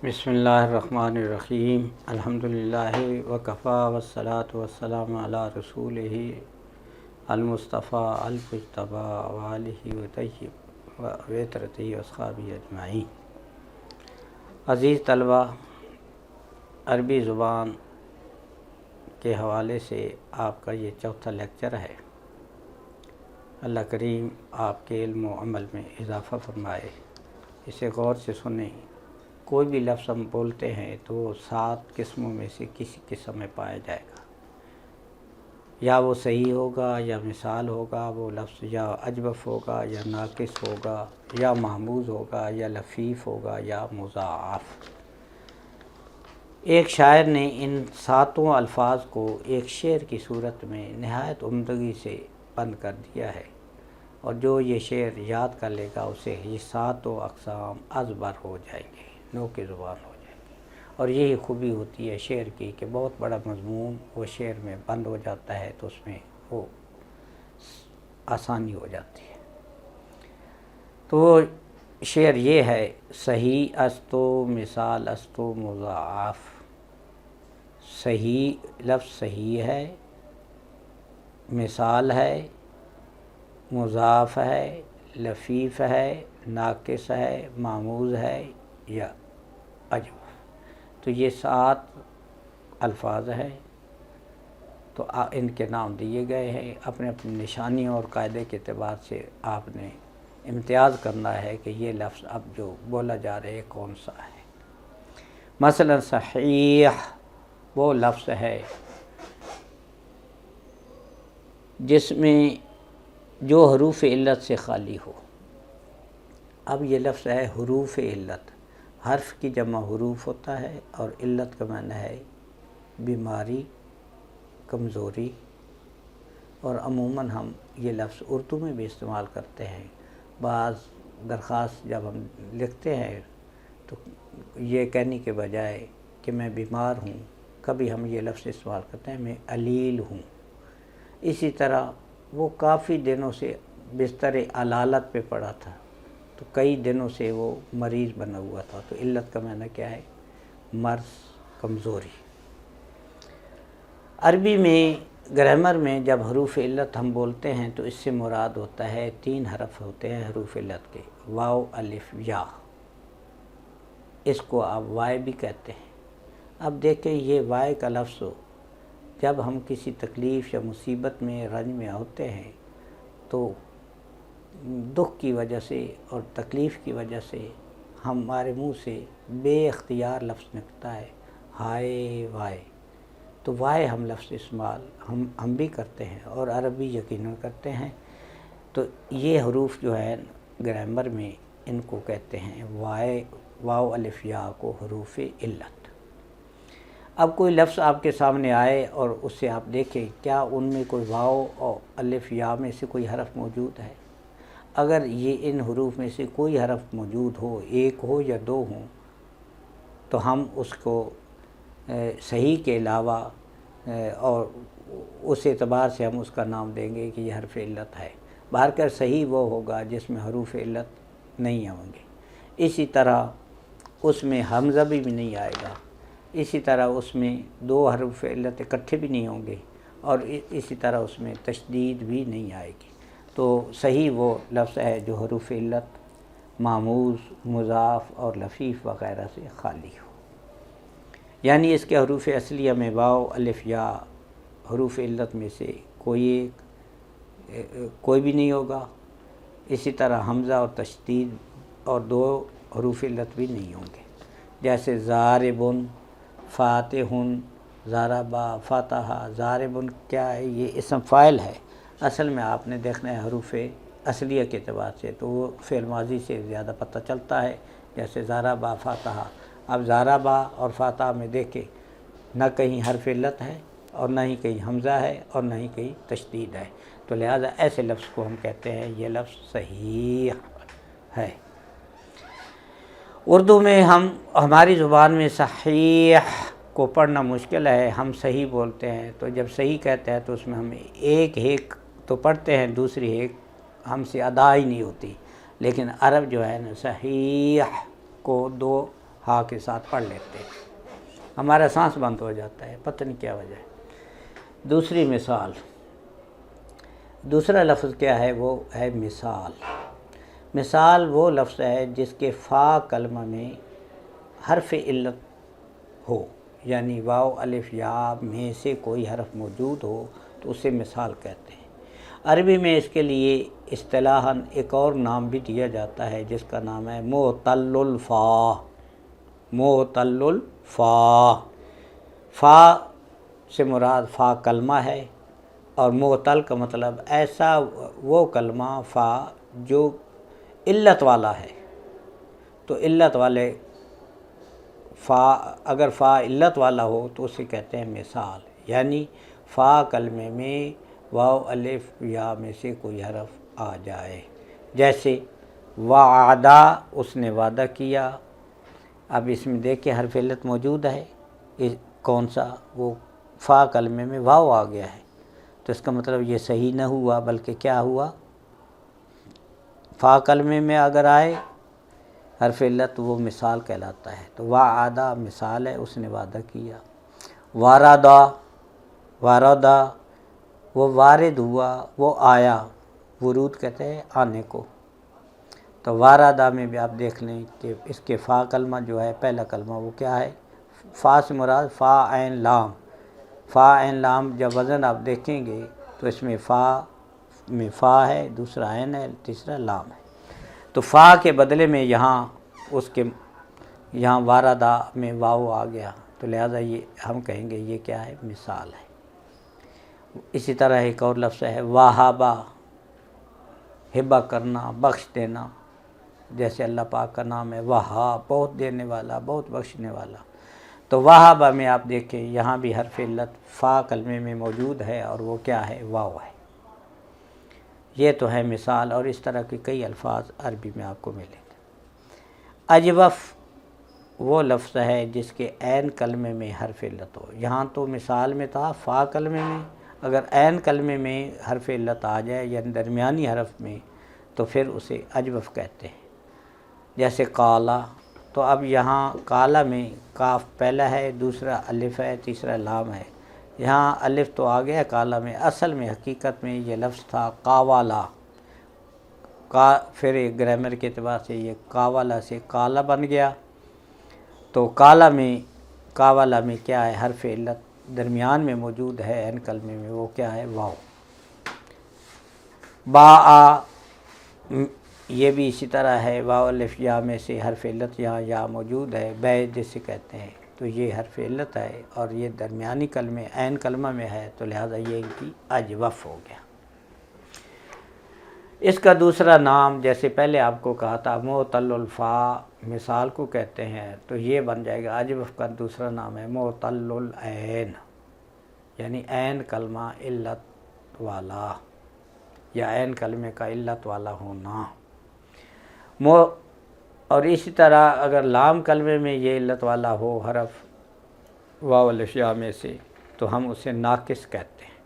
بسم اللہ الرحمن الرحیم الحمدللہ وکفی والصلاة والسلام علی رسولہ المصطفیٰ المجتبی وآلہ وطیب وعطرتہ واصحابہ اجمعین۔ عزیز طلبہ، عربی زبان کے حوالے سے آپ کا یہ چوتھا لیکچر ہے۔ اللہ کریم آپ کے علم و عمل میں اضافہ فرمائے۔ اسے غور سے سنیں۔ کوئی بھی لفظ ہم بولتے ہیں تو وہ 7 قسموں میں سے کسی قسم میں پایا جائے گا، یا وہ صحیح ہوگا، یا مثال ہوگا، وہ لفظ یا اجوف ہوگا، یا ناقص ہوگا، یا محموز ہوگا، یا لفیف ہوگا، یا مضاعف۔ ایک شاعر نے ان 7 الفاظ کو ایک شعر کی صورت میں نہایت عمدگی سے بند کر دیا ہے، اور جو یہ شعر یاد کر لے گا اسے یہ 7 اقسام ازبر ہو جائیں گے، نو کی زبان ہو جائیں گے۔ اور یہی خوبی ہوتی ہے شعر کی کہ بہت بڑا مضمون وہ شعر میں بند ہو جاتا ہے تو اس میں وہ آسانی ہو جاتی ہے۔ تو شعر یہ ہے: صحیح است و مثال است و مضاعف۔ صحیح لفظ صحیح ہے، مثال ہے، مضاعف ہے، لفیف ہے، ناقص ہے، معموز ہے یا اجوف۔ تو یہ 7 الفاظ ہیں، تو ان کے نام دیے گئے ہیں۔ اپنے اپنی نشانیوں اور قاعدے کے اعتبار سے آپ نے امتیاز کرنا ہے کہ یہ لفظ اب جو بولا جا رہا ہے کون سا ہے۔ مثلا صحیح وہ لفظ ہے جس میں جو حروف علت سے خالی ہو۔ اب یہ لفظ ہے حروف علت۔ حرف کی جمع حروف ہوتا ہے، اور علت کا معنی ہے بیماری، کمزوری، اور عموماً ہم یہ لفظ اردو میں بھی استعمال کرتے ہیں۔ بعض درخواست جب ہم لکھتے ہیں تو یہ کہنے کے بجائے کہ میں بیمار ہوں، کبھی ہم یہ لفظ استعمال کرتے ہیں میں علیل ہوں۔ اسی طرح وہ کافی دنوں سے بستر علالت پہ پڑا تھا، تو کئی دنوں سے وہ مریض بنا ہوا تھا، تو علت کا معنی کیا ہے؟ مرض، کمزوری۔ عربی میں گرامر میں جب حروف علت ہم بولتے ہیں تو اس سے مراد ہوتا ہے 3 حرف ہوتے ہیں حروف علت کے: واو، الف، یا۔ اس کو آپ وائے بھی کہتے ہیں۔ اب دیکھیں یہ وائے کا لفظ جب ہم کسی تکلیف یا مصیبت میں، رنج میں ہوتے ہیں تو دکھ کی وجہ سے اور تکلیف کی وجہ سے ہمارے منہ سے بے اختیار لفظ نکلتا ہے: ہائے وائے۔ تو وائے ہم لفظ استعمال ہم بھی کرتے ہیں، اور عربی یقیناً کرتے ہیں۔ تو یہ حروف جو ہے گرامر میں ان کو کہتے ہیں وائے، واو، الف، یا کو حروف علت۔ اب کوئی لفظ آپ کے سامنے آئے اور اس سے آپ دیکھیں کیا ان میں کوئی واو اور الف، یا میں سے کوئی حرف موجود ہے۔ اگر یہ ان حروف میں سے کوئی حرف موجود ہو، 1 ہو یا 2 ہوں، تو ہم اس کو صحیح کے علاوہ اور اس اعتبار سے ہم اس کا نام دیں گے کہ یہ حرف علت ہے۔ بہرکیف صحیح وہ ہوگا جس میں حروف علت نہیں ہوں گے۔ اسی طرح اس میں حمزہ بھی نہیں آئے گا، اسی طرح اس میں 2 حروف علت اکٹھے بھی نہیں ہوں گے، اور اسی طرح اس میں تشدید بھی نہیں آئے گی۔ تو صحیح وہ لفظ ہے جو حروف علت، معموز، مضاعف اور لفیف وغیرہ سے خالی ہو۔ یعنی اس کے حروف اصلیہ میں واو، الف، یا حروف علت میں سے کوئی بھی نہیں ہوگا۔ اسی طرح حمزہ اور تشدید اور 2 حروف علت بھی نہیں ہوں گے، جیسے ضاربن، فاتحن، ضربا، فتح۔ ضاربن کیا ہے؟ یہ اسم فاعل ہے۔ اصل میں آپ نے دیکھنا ہے حروف اصلیہ کے اعتبار سے تو وہ فعل ماضی سے زیادہ پتہ چلتا ہے، جیسے ضربا، فتح۔ اب ضربا اور فتح میں دیکھیں نہ کہیں حرف علت ہے، اور نہ ہی کہیں حمزہ ہے، اور نہ ہی کہیں تشدید ہے، تو لہذا ایسے لفظ کو ہم کہتے ہیں یہ لفظ صحیح ہے۔ اردو میں ہماری زبان میں صحیح کو پڑھنا مشکل ہے، ہم صحیح بولتے ہیں، تو جب صحیح کہتے ہیں تو اس میں ہم ایک ہیک تو پڑھتے ہیں، دوسری ہیک ہم سے ادا ہی نہیں ہوتی۔ لیکن عرب جو ہے نا صحیح کو 2 ہا کے ساتھ پڑھ لیتے ہیں، ہمارا سانس بند ہو جاتا ہے، پتہ نہیں کیا وجہ ہے۔ دوسری مثال، دوسرا لفظ کیا ہے؟ وہ ہے مثال۔ مثال وہ لفظ ہے جس کے فا کلمہ میں حرف علت ہو، یعنی واو الف یا میں سے کوئی حرف موجود ہو تو اسے مثال کہتے ہیں۔ عربی میں اس کے لیے اصطلاحاً ایک اور نام بھی دیا جاتا ہے جس کا نام ہے معتل الفا۔ معتل الفا، فا سے مراد فا کلمہ ہے، اور معتل کا مطلب ایسا وہ کلمہ فا جو علت والا ہے۔ تو علت والے فا، اگر فا علت والا ہو تو اسے کہتے ہیں مثال، یعنی فا کلمے میں واو الف یا میں سے کوئی حرف آ جائے، جیسے وعدہ، اس نے وعدہ کیا۔ اب اس میں دیکھیں حرف علت موجود ہے، کون سا؟ وہ فا کلمے میں واو آ گیا ہے، تو اس کا مطلب یہ صحیح نہ ہوا، بلکہ کیا ہوا؟ فا کلمے میں اگر آئے حرف علت وہ مثال کہلاتا ہے۔ تو وعدہ مثال ہے، اس نے وعدہ کیا۔ واردہ، واردہ وہ وارد ہوا، وہ آیا، ورود کہتے ہیں آنے کو۔ تو واردہ میں بھی آپ دیکھ لیں کہ اس کے فا کلمہ جو ہے، پہلا کلمہ وہ کیا ہے؟ فا سے مراد فا عین لام۔ فا عین لام جب وزن آپ دیکھیں گے تو اس میں فا میں فا ہے، دوسرا عین ہے، تیسرا لام ہے۔ تو فا کے بدلے میں یہاں اس کے یہاں واردہ میں واو آ گیا، تو لہٰذا یہ ہم کہیں گے یہ کیا ہے؟ مثال ہے۔ اسی طرح ایک اور لفظ ہے وہابہ، ہبہ کرنا، بخش دینا، جیسے اللہ پاک کا نام ہے وہاب، بہت دینے والا، بہت بخشنے والا۔ تو وہابہ میں آپ دیکھیں یہاں بھی حرف علت فا کلمے میں موجود ہے، اور وہ کیا ہے؟ واو ہے۔ یہ تو ہے مثال، اور اس طرح کے کئی الفاظ عربی میں آپ کو ملیں گے۔ اجوف وہ لفظ ہے جس کے عین کلمے میں حرف علت ہو۔ یہاں تو مثال میں تھا فا کلمے میں، اگر عین کلمے میں حرف علت آ جائے یعنی درمیانی حرف میں، تو پھر اسے اجوف کہتے ہیں۔ جیسے کالا، تو اب یہاں کالا میں کاف پہلا ہے، دوسرا الف ہے، تیسرا لام ہے۔ یہاں الف تو آ گیا کالا میں، اصل میں حقیقت میں یہ لفظ تھا قاوالا، پھر ایک گرامر کے اعتبار سے یہ قاوالا سے کالا بن گیا۔ تو کالا میں، قاوالا میں کیا ہے؟ حرف علت درمیان میں موجود ہے عین کلمے میں، وہ کیا ہے؟ واو۔ با، یہ بھی اسی طرح ہے، واو الف یا میں سے حرف علت یہاں یا موجود ہے، بے جسے کہتے ہیں، تو یہ حرف علت ہے اور یہ درمیانی کلمے عین کلمہ میں ہے، تو لہٰذا یہ ان کی اجوف ہو گیا۔ اس کا دوسرا نام جیسے پہلے آپ کو کہا تھا معتل الفا مثال کو کہتے ہیں، تو یہ بن جائے گا اجوف کا دوسرا نام ہے معتل العین، یعنی عین کلمہ علت والا، یا عین کلمے کا علت والا ہونا۔ اور اسی طرح اگر لام کلمے میں یہ علت والا ہو حرف واو الف یا میں سے، تو ہم اسے ناقص کہتے ہیں۔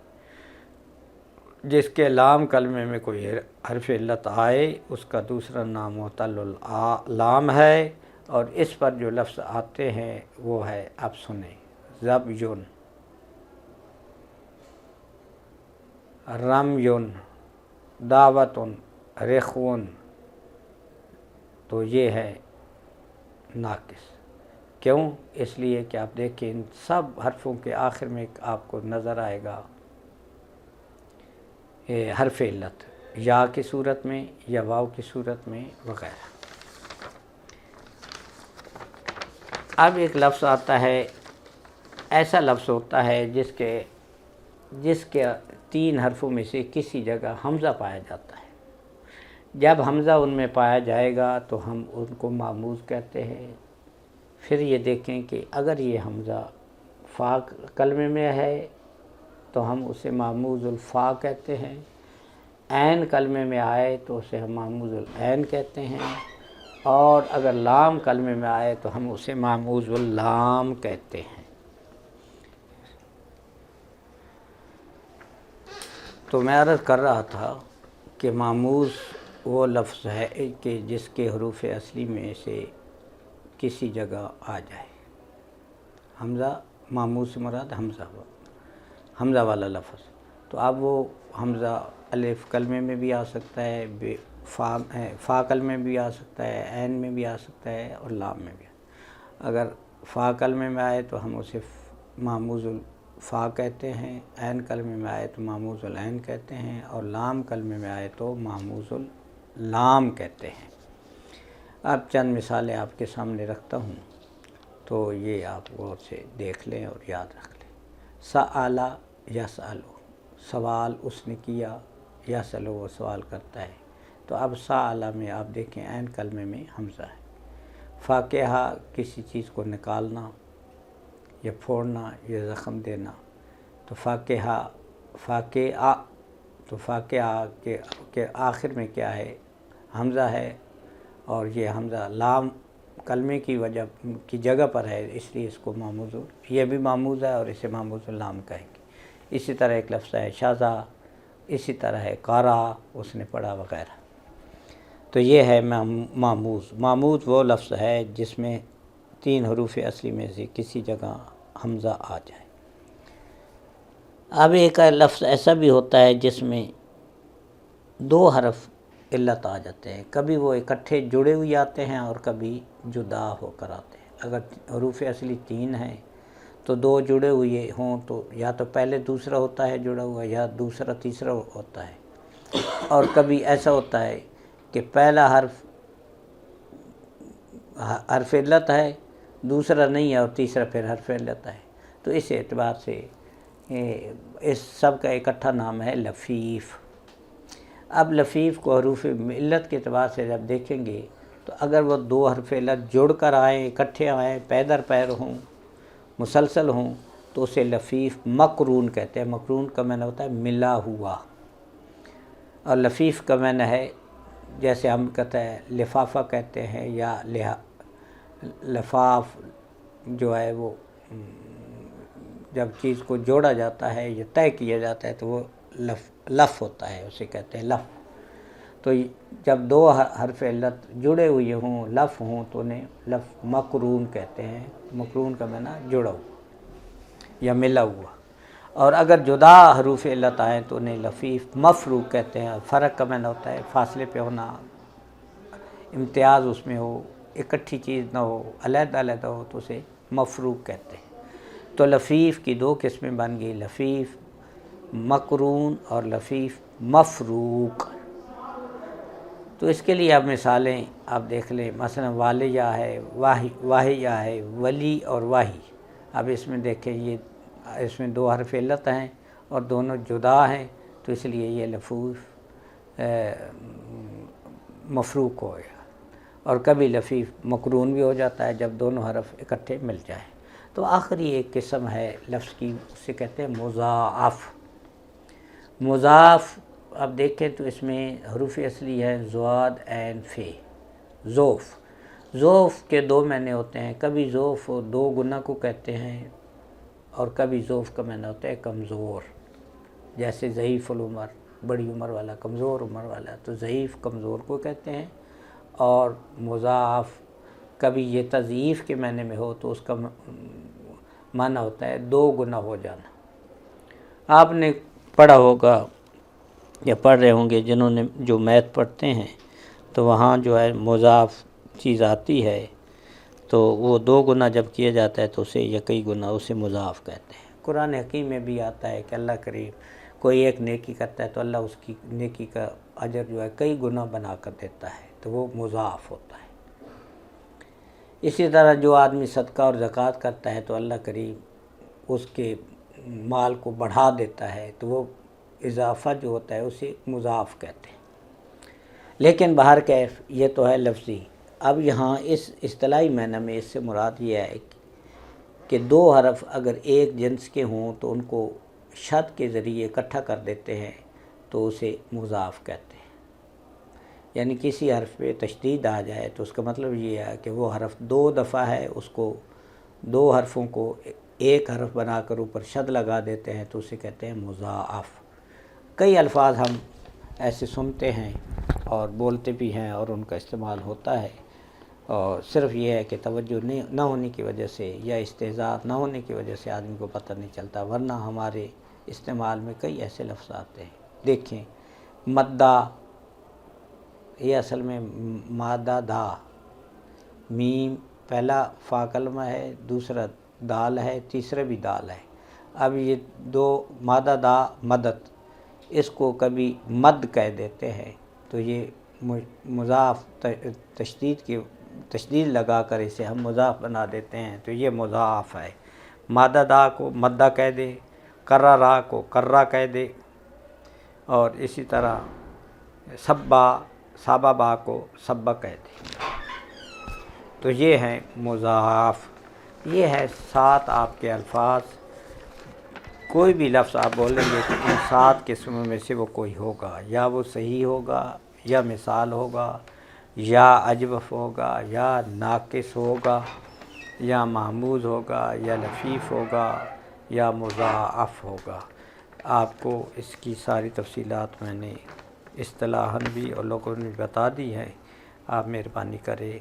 جس کے لام کلمے میں کوئی حرف علت آئے اس کا دوسرا نام معتل اللام ہے، اور اس پر جو لفظ آتے ہیں وہ ہے، اب سنیں، ضبیٌ، رمیٌ، دعوۃ، رخوٌ، تو یہ ہے ناقص۔ کیوں؟ اس لیے کہ آپ دیکھیں ان سب حرفوں کے آخر میں آپ کو نظر آئے گا حرف علت، یا کی صورت میں یا واو کی صورت میں وغیرہ۔ اب ایک لفظ آتا ہے، ایسا لفظ ہوتا ہے جس کے 3 حرفوں میں سے کسی جگہ حمزہ پایا جاتا ہے۔ جب حمزہ ان میں پایا جائے گا تو ہم ان کو مہموز کہتے ہیں۔ پھر یہ دیکھیں کہ اگر یہ حمزہ فا کلمے میں ہے تو ہم اسے مہموز الفا کہتے ہیں، عین کلمے میں آئے تو اسے ہم مہموز العین کہتے ہیں، اور اگر لام کلمے میں آئے تو ہم اسے مہموز اللام کہتے ہیں۔ تو میں عرض کر رہا تھا کہ مہموز وہ لفظ ہے کہ جس کے حروف اصلی میں سے کسی جگہ آ جائے۔ حمزہ معمول سے مراد حمزہ والا لفظ، تو اب وہ حمزہ الف کلمے میں بھی آ سکتا ہے، فا کلمے میں بھی آ سکتا ہے، عین میں بھی آ سکتا ہے اور لام میں بھی۔ اگر فا کلمے میں آئے تو ہم اسے معموز الفا کہتے ہیں، عین کلمے میں آئے تو معموز العین کہتے ہیں، اور لام کلمے میں آئے تو معموز اللام کہتے ہیں۔ اب چند مثالیں آپ کے سامنے رکھتا ہوں تو یہ آپ غور سے دیکھ لیں اور یاد رکھ لیں۔ سأل یسألو، سوال اس نے کیا، یسألو وہ سوال کرتا ہے، تو اب سأل میں آپ دیکھیں عین کلمے میں حمزہ ہے۔ فاقہ کسی چیز کو نکالنا یا پھوڑنا یا زخم دینا، تو فاقہ کے آخر میں کیا ہے؟ حمزہ ہے، اور یہ حمزہ لام کلمے کی وجہ کی جگہ پر ہے، اس لیے اس کو معموز، یہ بھی معموز ہے اور اسے معموز اللام کہیں گے۔ اسی طرح ایک لفظ ہے شازا، اسی طرح ہے قارا، اس نے پڑھا وغیرہ۔ تو یہ ہے معموز۔ معموز وہ لفظ ہے جس میں 3 حروف اصلی میں سے کسی جگہ حمزہ آ جائے۔ اب ایک لفظ ایسا بھی ہوتا ہے جس میں 2 حرف علت آ جاتے ہیں، کبھی وہ اکٹھے جڑے ہوئے آتے ہیں اور کبھی جدا ہو کر آتے ہیں۔ اگر حروف اصلی 3 ہیں تو 2 جڑے ہوئے ہوں تو یا تو پہلے دوسرا ہوتا ہے جڑا ہوا، یا دوسرا تیسرا ہوتا ہے، اور کبھی ایسا ہوتا ہے کہ پہلا حرف علت ہے، دوسرا نہیں ہے، اور تیسرا پھر حرف علت ہے۔ تو اس اعتبار سے اس سب کا اکٹھا نام ہے لفیف۔ اب لفیف کو حروف علت کے اعتبار سے جب دیکھیں گے تو اگر وہ 2 حرف علت جڑ کر آئیں، اکٹھے آئیں، پے در پیر ہوں، مسلسل ہوں، تو اسے لفیف مقرون کہتے ہیں۔ مقرون کا معنی ہوتا ہے ملا ہوا، اور لفیف کا معنی ہے جیسے ہم کہتے ہیں لفافہ کہتے ہیں، یا لفاف جو ہے وہ جب چیز کو جوڑا جاتا ہے یا طے کیا جاتا ہے تو وہ لف ہوتا ہے، اسے کہتے ہیں لف۔ تو جب 2 حرف علت جڑے ہوئے ہوں، لف ہوں، تو انہیں لف مقرون کہتے ہیں۔ مقرون کا معنی جڑا ہوا یا ملا ہوا، اور اگر جدا حروف علت آئیں تو انہیں لفیف مفروق کہتے ہیں۔ فرق کا معنی ہوتا ہے فاصلے پہ ہونا، امتیاز اس میں ہو، اکٹھی چیز نہ ہو، علیحدہ علیحدہ ہو، تو اسے مفروق کہتے ہیں۔ تو لفیف کی 2 قسمیں بن گئی، لفیف مقرون اور لفیف مفروق۔ تو اس کے لیے اب مثالیں آپ دیکھ لیں، مثلا والیہ ہے، واہیہ ہے، ولی اور واہی۔ اب اس میں دیکھیں اس میں 2 حرف علت ہیں اور دونوں جدا ہیں، تو اس لیے یہ لفظ مفروق ہو گیا، اور کبھی لفیف مقرون بھی ہو جاتا ہے جب دونوں حرف اکٹھے مل جائیں۔ تو آخری ایک قسم ہے لفظ کی، اسے کہتے ہیں مضاعف۔ مضاعف اب دیکھیں تو اس میں حروف اصلی ہے ضاد عین فے، ضوف۔ ضوف کے 2 معنی ہوتے ہیں، کبھی ضوف 2 گنا کو کہتے ہیں، اور کبھی ضوف کا معنی ہوتا ہے کمزور، جیسے ضعیف العمر، بڑی عمر والا، کمزور عمر والا، تو ضعیف کمزور کو کہتے ہیں۔ اور مضاعف کبھی یہ تضعیف کے معنی میں ہو تو اس کا معنی ہوتا ہے 2 گنا ہو جانا۔ آپ نے پڑھا ہوگا یا پڑھ رہے ہوں گے جنہوں نے جو میتھ پڑھتے ہیں، تو وہاں جو ہے مضاعف چیز آتی ہے تو وہ 2 گنا جب کیا جاتا ہے تو اسے یا کئی گنا اسے مضاعف کہتے ہیں۔ قرآن حکیم میں بھی آتا ہے کہ اللہ کریم کوئی ایک نیکی کرتا ہے تو اللہ اس کی نیکی کا اجر جو ہے کئی گنا بنا کر دیتا ہے، تو وہ مضاعف ہوتا ہے۔ اسی طرح جو آدمی صدقہ اور زکوٰۃ کرتا ہے تو اللہ کریم اس کے مال کو بڑھا دیتا ہے، تو وہ اضافہ جو ہوتا ہے اسے مضاعف کہتے ہیں۔ لیکن بہرکیف یہ تو ہے لفظی۔ اب یہاں اس اصطلاحی معنی میں اس سے مراد یہ ہے کہ 2 حرف اگر ایک جنس کے ہوں تو ان کو شد کے ذریعے اکٹھا کر دیتے ہیں تو اسے مضاعف کہتے ہیں۔ یعنی کسی حرف پہ تشدید آ جائے تو اس کا مطلب یہ ہے کہ وہ حرف 2 دفعہ ہے، اس کو 2 حرفوں کو ایک حرف بنا کر اوپر شد لگا دیتے ہیں تو اسے کہتے ہیں مضاعف۔ کئی الفاظ ہم ایسے سنتے ہیں اور بولتے بھی ہیں اور ان کا استعمال ہوتا ہے۔ اور صرف یہ ہے کہ توجہ نہ ہونے کی وجہ سے یا استعزاء نہ ہونے کی وجہ سے آدمی کو پتہ نہیں چلتا، ورنہ ہمارے استعمال میں کئی ایسے لفظ آتے ہیں۔ دیکھیں مدہ، یہ اصل میں مادہ دا، میم پہلا فا کلمہ ہے، دوسرا دال ہے، تیسرا بھی دال ہے۔ اب یہ دو مادہ دا مدد، اس کو کبھی مد کہہ دیتے ہیں تو یہ مضاف تشدید لگا کر اسے ہم مضاف بنا دیتے ہیں تو یہ مضاف ہے۔ مادہ دا کو مدہ کہہ دے، کرہ را کو کرہ کہہ دے، اور اسی طرح سبا سابا با کو سبا کہہ دے، تو یہ ہے مضاف۔ یہ ہے 7 آپ کے الفاظ، کوئی بھی لفظ آپ بولیں گے تو ان 7 قسموں میں سے وہ کوئی ہوگا، یا وہ صحیح ہوگا، یا مثال ہوگا، یا اجوف ہوگا، یا ناقص ہوگا، یا محمود ہوگا، یا لفیف ہوگا، یا مضاعف ہوگا۔ آپ کو اس کی ساری تفصیلات میں نے اصطلاحاً بھی اور لوگوں نے بتا دی ہے، آپ مہربانی کریں۔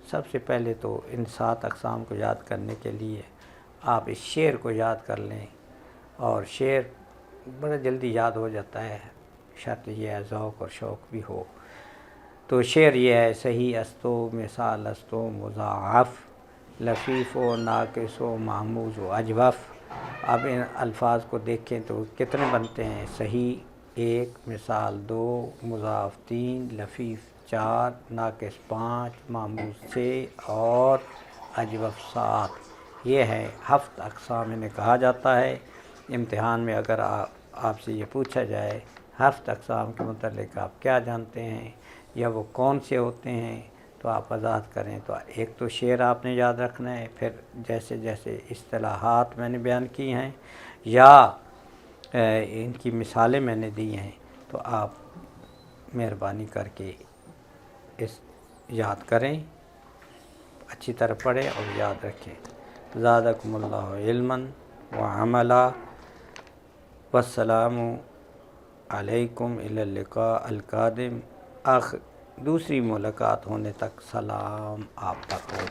سب سے پہلے تو ان 7 اقسام کو یاد کرنے کے لیے آپ اس شعر کو یاد کر لیں، اور شعر بڑا جلدی یاد ہو جاتا ہے، شرط یہ ہے ذوق اور شوق بھی ہو۔ تو شعر یہ ہے: صحیح استو مثال استو مضاعف، لفیف و ناقص و محمود و اجوف۔ اب ان الفاظ کو دیکھیں تو کتنے بنتے ہیں: صحیح 1، مثال 2، مضاعف 3، لفیف 4، ناقص 5، محمود 6 اور اجوف 7۔ یہ ہے 7 اقسام انہیں کہا جاتا ہے۔ امتحان میں اگر آپ سے یہ پوچھا جائے 7 اقسام کے متعلق آپ کیا جانتے ہیں یا وہ کون سے ہوتے ہیں، تو آپ وضاحت کریں۔ تو ایک تو شعر آپ نے یاد رکھنا ہے، پھر جیسے جیسے اصطلاحات میں نے بیان کی ہیں یا ان کی مثالیں میں نے دی ہیں، تو آپ مہربانی کر کے اس یاد کریں، اچھی طرح پڑھیں اور یاد رکھیں۔ زادکم اللہ علما وعملا، والسلام علیکم الی اللقاء القادم۔ دوسری ملاقات ہونے تک سلام آپ تک ہو۔